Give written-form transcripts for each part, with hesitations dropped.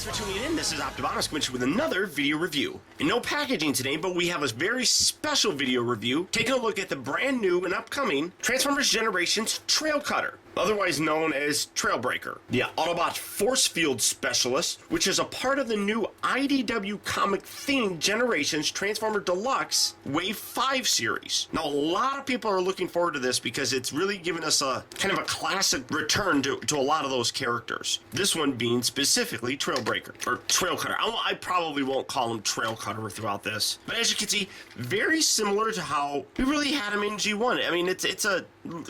Thanks for tuning in. This is Optibotimus coming with another video review. And no packaging today, but we have a very special video review taking a look at the brand new and upcoming Transformers Generations Trailcutter, otherwise known as Trailbreaker, the Autobot Force Field Specialist, which is a part of the new IDW comic-themed Generations Transformer Deluxe Wave 5 series. Now, a lot of people are looking forward to this because it's really given us a kind of a classic return to a lot of those characters. This one being specifically Trailbreaker, or Trailcutter. I probably won't call him Trailcutter throughout this, but as you can see, very similar to how we really had him in G1. I mean, it's a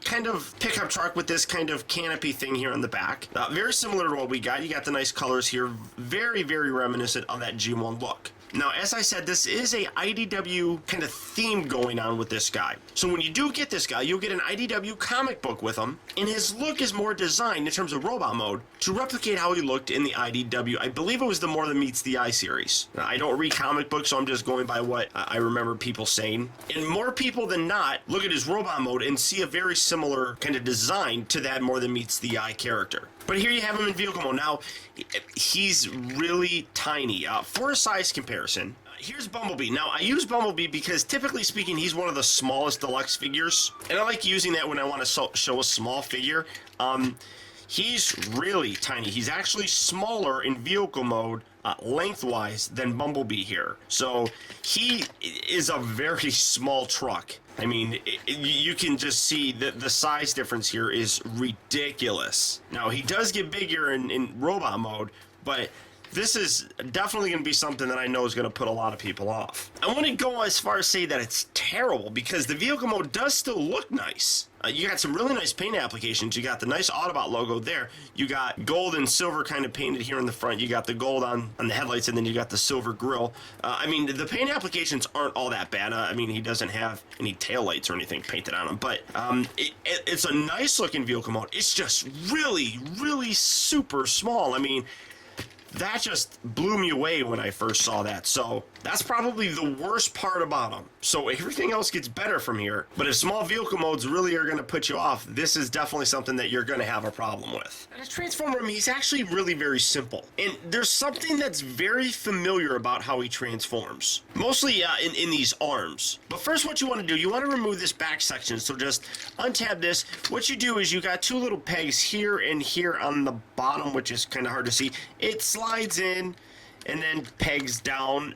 kind of pickup truck with this kind of canopy thing here on the back. Very similar to what we got. You got the nice colors here, very, very reminiscent of that G1 look. Now, as I said, this is a IDW kind of theme going on with this guy. So when you do get this guy, you'll get an IDW comic book with him, and his look is more designed in terms of robot mode to replicate how he looked in the IDW. I believe it was the More Than Meets the Eye series. Now, I don't read comic books, so I'm just going by what I remember people saying. And more people than not look at his robot mode and see a very similar kind of design to that More Than Meets the Eye character. But here you have him in vehicle mode. Now, he's really tiny. For a size comparison, here's Bumblebee. Now, I use Bumblebee because, typically speaking, he's one of the smallest deluxe figures. And I like using that when I want to show a small figure. He's really tiny. He's actually smaller in vehicle mode lengthwise than Bumblebee here. So he is a very small truck. I mean, you can just see that the size difference here is ridiculous. Now, he does get bigger in robot mode, but this is definitely going to be something that I know is going to put a lot of people off. I want to go as far as say that it's terrible because the vehicle mode does still look nice. You got some really nice paint applications. You got the nice Autobot logo there. You got gold and silver kind of painted here in the front. You got the gold on the headlights, and then you got the silver grille. I mean, the paint applications aren't all that bad. I mean, he doesn't have any taillights or anything painted on him, but it's a nice looking vehicle mode. It's just really, really super small. I mean, that just blew me away when I first saw that. So that's probably the worst part about them. So everything else gets better from here. But if small vehicle modes really are going to put you off, this is definitely something that you're going to have a problem with. And to transform him, he's actually really very simple. And there's something that's very familiar about how he transforms. Mostly in these arms. But first, what you want to do, you want to remove this back section. So just untab this. What you do is you got two little pegs here and here on the bottom, which is kind of hard to see. It slides in and then pegs down,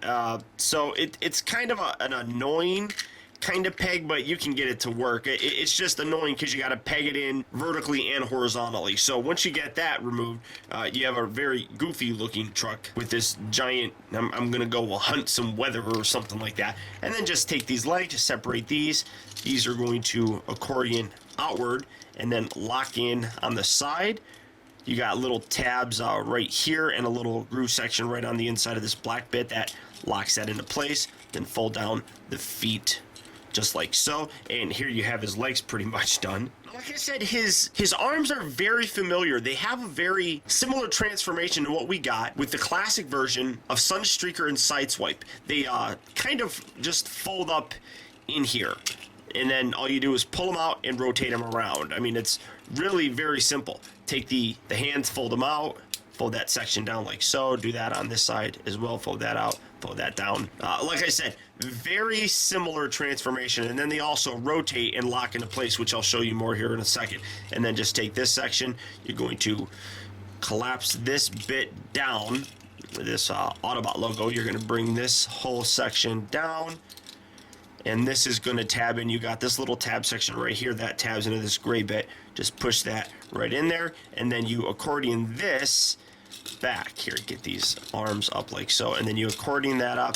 so it's kind of an annoying kind of peg, but you can get it to work. It's just annoying because you got to peg it in vertically and horizontally. So once you get that removed, you have a very goofy looking truck with this giant, I'm gonna go hunt some weather or something like that. And then just take these legs, separate these are going to accordion outward and then lock in on the side. You got little tabs right here and a little groove section right on the inside of this black bit that locks that into place. Then fold down the feet just like so. And here you have his legs pretty much done. Like I said, his arms are very familiar. They have a very similar transformation to what we got with the classic version of Sunstreaker and Sideswipe. They kind of just fold up in here. And then all you do is pull them out and rotate them around. I mean, it's really very simple. Take the hands, fold them out, fold that section down like so. Do that on this side as well. Fold that out, fold that down. Like I said, very similar transformation. And then they also rotate and lock into place, which I'll show you more here in a second. And then just take this section. You're going to collapse this bit down with this Autobot logo. You're going to bring this whole section down. And this is going to tab in. You got this little tab section right here that tabs into this gray bit. Just push that right in there, and then you accordion this back. Here, get these arms up like so, and then you accordion that up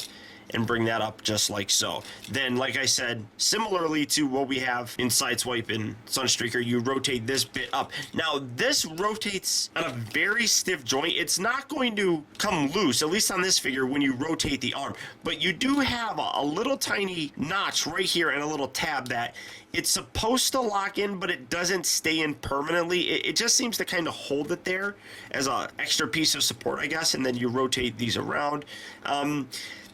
and bring that up just like so. Then, like I said, similarly to what we have in Sideswipe and Sunstreaker, you rotate this bit up. Now, this rotates on a very stiff joint. It's not going to come loose, at least on this figure, when you rotate the arm. But you do have a little tiny notch right here and a little tab that it's supposed to lock in, but it doesn't stay in permanently. It just seems to kind of hold it there as an extra piece of support, I guess, and then you rotate these around.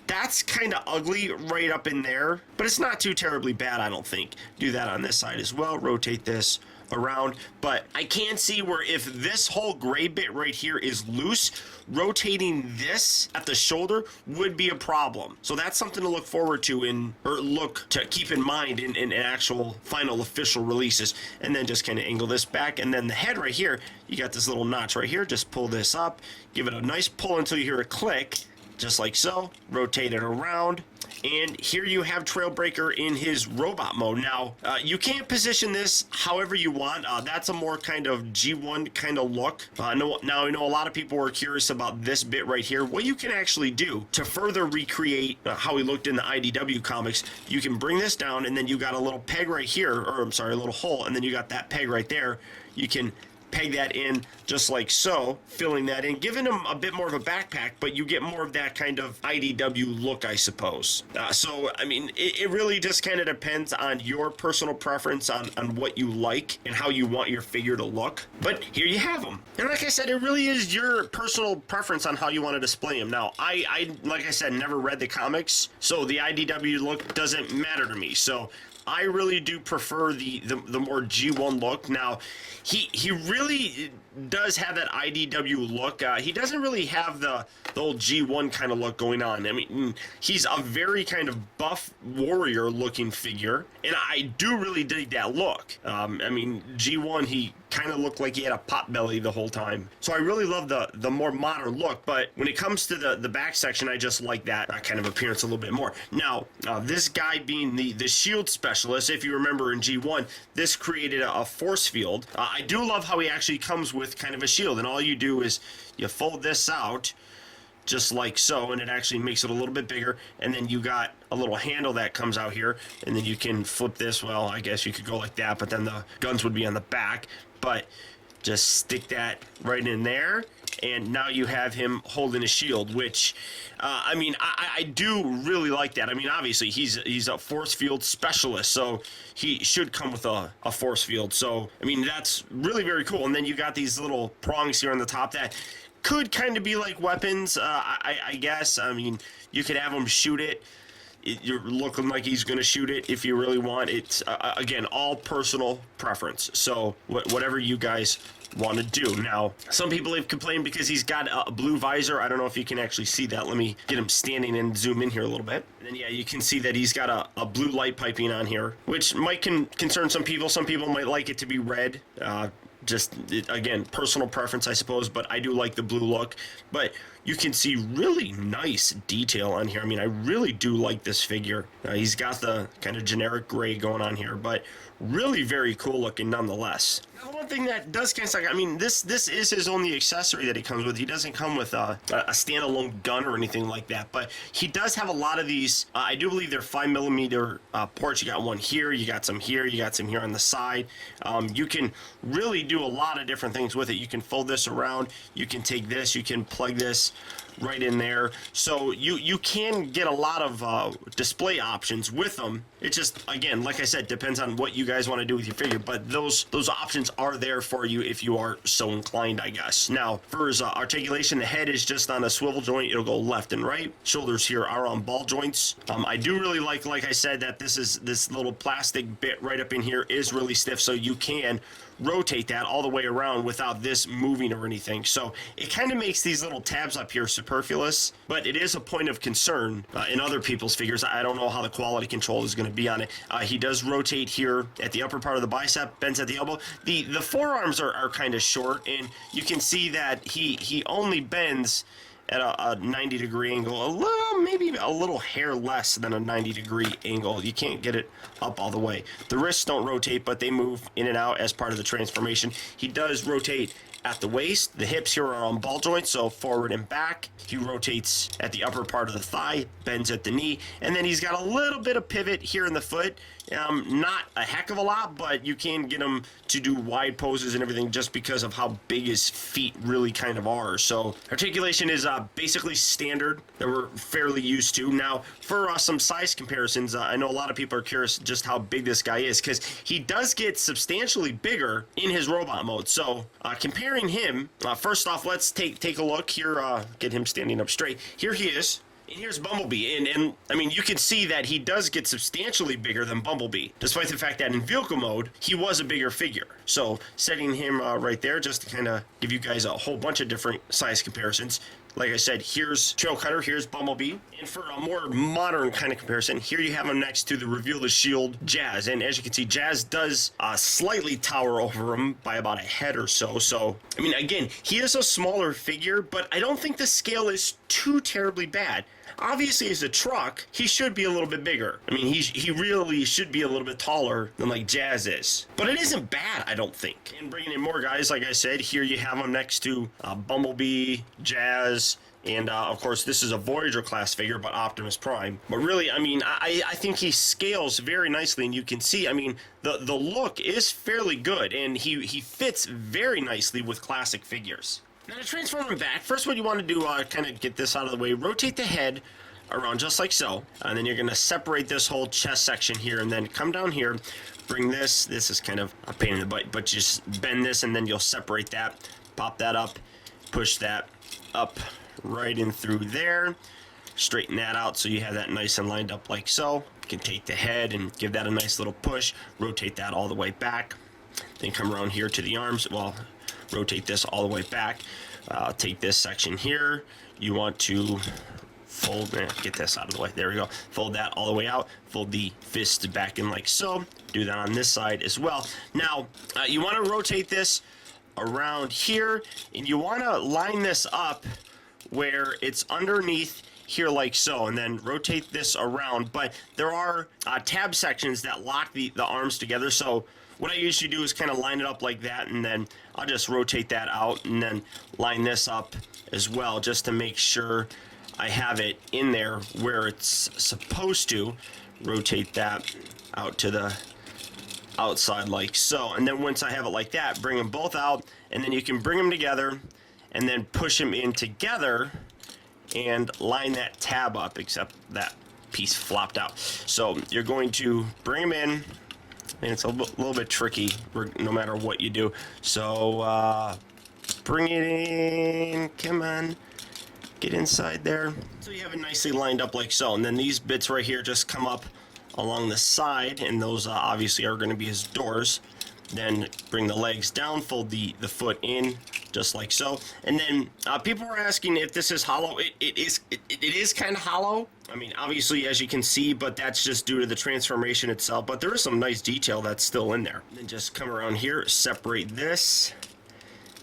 That's kind of ugly right up in there, but it's not too terribly bad, I don't think. Do that on this side as well. Rotate this around, but I can see where if this whole gray bit right here is loose, rotating this at the shoulder would be a problem. So that's something to look forward to look to keep in mind in actual final official releases. And then just kind of angle this back, and then the head right here, you got this little notch right here. Just pull this up, give it a nice pull until you hear a click, just like so. Rotate it around. And here you have Trailbreaker in his robot mode. Now, you can't position this however you want. That's a more kind of G1 kind of look. I know a lot of people were curious about this bit right here. What you can actually do to further recreate how he looked in the IDW comics, you can bring this down, and then you got a little peg right here, or I'm sorry, a little hole, and then you got that peg right there. You can peg that in just like so, filling that in, giving him a bit more of a backpack, but you get more of that kind of IDW look, I suppose. So, I mean, it really just kind of depends on your personal preference on what you like and how you want your figure to look. But here you have them. And like I said, it really is your personal preference on how you want to display them. Now, I like I said, never read the comics, so the IDW look doesn't matter to me. So I really do prefer the more G1 look. Now, he really does have that IDW look. He doesn't really have the old G1 kind of look going on. I mean, he's a very kind of buff warrior looking figure, and I do really dig that look. I mean, G1, he kind of looked like he had a pot belly the whole time. So I really love the more modern look, but when it comes to the back section, I just like that kind of appearance a little bit more. Now, this guy being the shield specialist, if you remember in G1, this created a force field. I do love how he actually comes with kind of a shield, and all you do is you fold this out just like so, and it actually makes it a little bit bigger, and then you got a little handle that comes out here, and then you can flip this. Well, I guess you could go like that, but then the guns would be on the back. But just stick that right in there, and now you have him holding a shield, which I mean, I do really like that. I mean, obviously he's a force field specialist, so he should come with a force field. So I mean, that's really very cool. And then you got these little prongs here on the top that could kind of be like weapons, I guess. I mean, you could have him shoot it. You're looking like he's going to shoot it if you really want. It's, again, all personal preference. So whatever you guys want to do. Now, some people have complained because he's got a blue visor. I don't know if you can actually see that. Let me get him standing and zoom in here a little bit. And then, yeah, you can see that he's got a blue light piping on here, which might concern some people. Some people might like it to be red. Again, personal preference, I suppose, but I do like the blue look. But you can see really nice detail on here. I mean, I really do like this figure. He's got the kind of generic gray going on here, but really very cool looking nonetheless. Now, one thing that does kind of suck, I mean, this is his only accessory that he comes with. He doesn't come with a standalone gun or anything like that, but he does have a lot of these. I do believe they're 5mm ports. You got one here, you got some here, you got some here on the side. You can really do a lot of different things with it. You can fold this around, you can take this, you can plug this right in there. So you can get a lot of display options with them. It just, again, like I said, depends on what you guys want to do with your figure, but those options are there for you if you are so inclined, I guess. Now, for his articulation, the head is just on a swivel joint. It'll go left and right. Shoulders here are on ball joints. I do really like I said, that this little plastic bit right up in here is really stiff, so you can rotate that all the way around without this moving or anything. So it kind of makes these little tabs up here superfluous, but it is a point of concern in other people's figures. I don't know how the quality control is going to be on it. He does rotate here at the upper part of the bicep, bends at the elbow. The forearms are kind of short, and you can see that he only bends at a 90-degree angle, maybe a little hair less than a 90-degree angle. You can't get it up all the way. The wrists don't rotate, but they move in and out as part of the transformation. He does rotate at the waist. The hips here are on ball joints, so forward and back. He rotates at the upper part of the thigh, bends at the knee, and then he's got a little bit of pivot here in the foot. Not a heck of a lot, but you can get him to do wide poses and everything just because of how big his feet really kind of are. So articulation is basically standard that we're fairly used to. Now, for some size comparisons, I know a lot of people are curious just how big this guy is, because he does get substantially bigger in his robot mode. So comparing him, first off, let's take a look here, get him standing up straight. Here he is. And here's Bumblebee, and I mean, you can see that he does get substantially bigger than Bumblebee, despite the fact that in vehicle mode, he was a bigger figure. So setting him right there just to kind of give you guys a whole bunch of different size comparisons. Like I said, here's Trailcutter, here's Bumblebee. And for a more modern kind of comparison, here you have him next to the Reveal the Shield Jazz. And as you can see, Jazz does slightly tower over him by about a head or so. So, I mean, again, he is a smaller figure, but I don't think the scale is too terribly bad. Obviously, as a truck, he should be a little bit bigger. I mean, he really should be a little bit taller than like Jazz is. But it isn't bad, I don't think. And bringing in more guys, like I said, here you have him next to Bumblebee, Jazz, and of course, this is a Voyager class figure, but Optimus Prime. But really, I mean, I think he scales very nicely, and you can see, I mean, the look is fairly good, and he fits very nicely with classic figures. Now to transform him back, first what you want to do, kind of get this out of the way, rotate the head around just like so, and then you're going to separate this whole chest section here, and then come down here, bring this is kind of a pain in the butt, but just bend this, and then you'll separate that, pop that up, push that up right in through there, straighten that out so you have that nice and lined up like so. You can take the head and give that a nice little push, rotate that all the way back, then come around here to the arms, well, rotate this all the way back, take this section here, you want to fold, get this out of the way, there we go, fold that all the way out, fold the fist back in like so, do that on this side as well. Now, you want to rotate this around here, and you want to line this up where it's underneath here like so, and then rotate this around, but there are tab sections that lock the arms together, so what I usually do is kind of line it up like that, and then I'll just rotate that out and then line this up as well just to make sure I have it in there where it's supposed to. Rotate that out to the outside like so, and then once I have it like that, bring them both out, and then you can bring them together and then push them in together and line that tab up, except that piece flopped out. So you're going to bring them in, and it's a little bit tricky no matter what you do. So bring it in, come on, get inside there. So you have it nicely lined up like so, and then these bits right here just come up along the side, and those obviously are going to be his doors. Then bring the legs down, fold the foot in just like so, and then people are asking if this is hollow. It is kind of hollow. I mean, obviously, as you can see, but that's just due to the transformation itself, but there is some nice detail that's still in there. And then just come around here, separate this,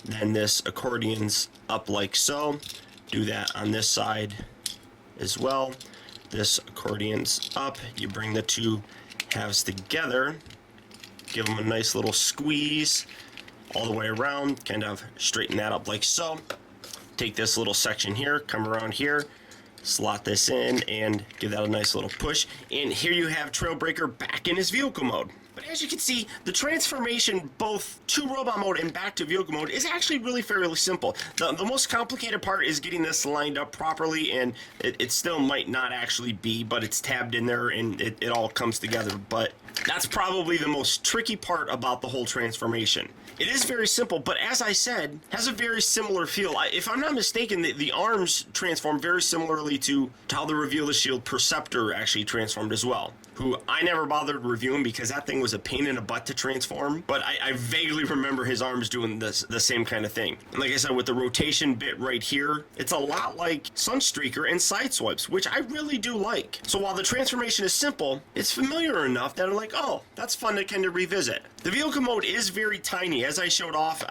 then this accordion's up like so, do that on this side as well. This accordion's up, you bring the two halves together, give them a nice little squeeze all the way around, kind of straighten that up like so. Take this little section here, come around here, slot this in, and give that a nice little push. And here you have Trailbreaker back in his vehicle mode. But as you can see, the transformation both to robot mode and back to vehicle mode is actually really fairly simple. The most complicated part is getting this lined up properly, and it still might not actually be, but it's tabbed in there and it all comes together. But that's probably the most tricky part about the whole transformation. It is very simple, but as I said, has a very similar feel. If I'm not mistaken, the arms transform very similarly to how the Reveal the Shield Perceptor actually transformed as well, who I never bothered reviewing because that thing was a pain in the butt to transform, but I vaguely remember his arms doing the same kind of thing. And like I said, with the rotation bit right here, it's a lot like Sunstreaker and Sideswipes, which I really do like. So while the transformation is simple, it's familiar enough that I'm like, oh, that's fun to kind of revisit. The vehicle mode is very tiny. As I showed off,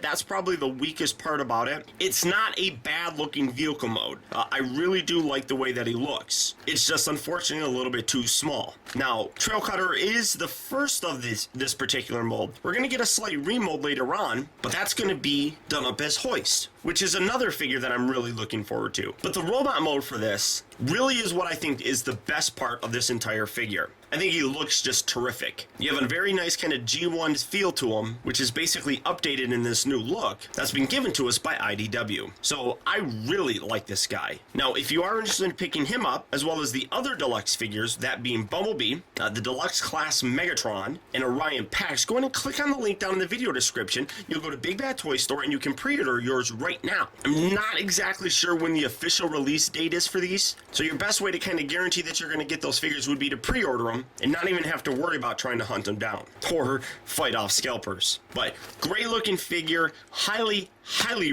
that's probably the weakest part about it. It's not a bad looking vehicle mode. I really do like the way that he looks. It's just unfortunately a little bit too small. Now, Trailcutter is the first of this particular mold. We're going to get a slight remold later on, but that's going to be done up as Hoist, which is another figure that I'm really looking forward to. But the robot mode for this really is what I think is the best part of this entire figure. I think he looks just terrific. You have a very nice kind of G1 feel to him, which is basically updated in this new look that's been given to us by IDW. So I really like this guy. Now, if you are interested in picking him up, as well as the other deluxe figures, that being Bumblebee, the deluxe class Megatron, and Orion packs, go ahead and click on the link down in the video description. You'll go to Big Bad Toy Store and you can pre-order yours right right now. I'm not exactly sure when the official release date is for these, so your best way to kind of guarantee that you're going to get those figures would be to pre-order them and not even have to worry about trying to hunt them down or fight off scalpers. But great looking figure, highly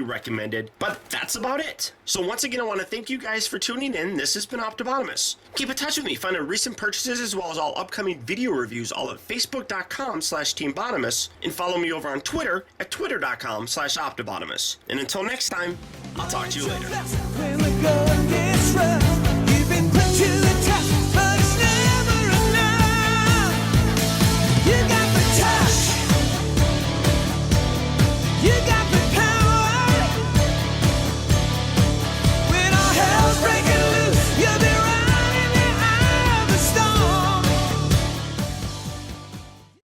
recommended, but that's about it. So once again, I want to thank you guys for tuning in. This has been Optibotimus. Keep in touch with me. Find our recent purchases as well as all upcoming video reviews all at facebook.com/teambotimus and follow me over on Twitter at twitter.com/optibotimus. And until next time, I'll talk to you later.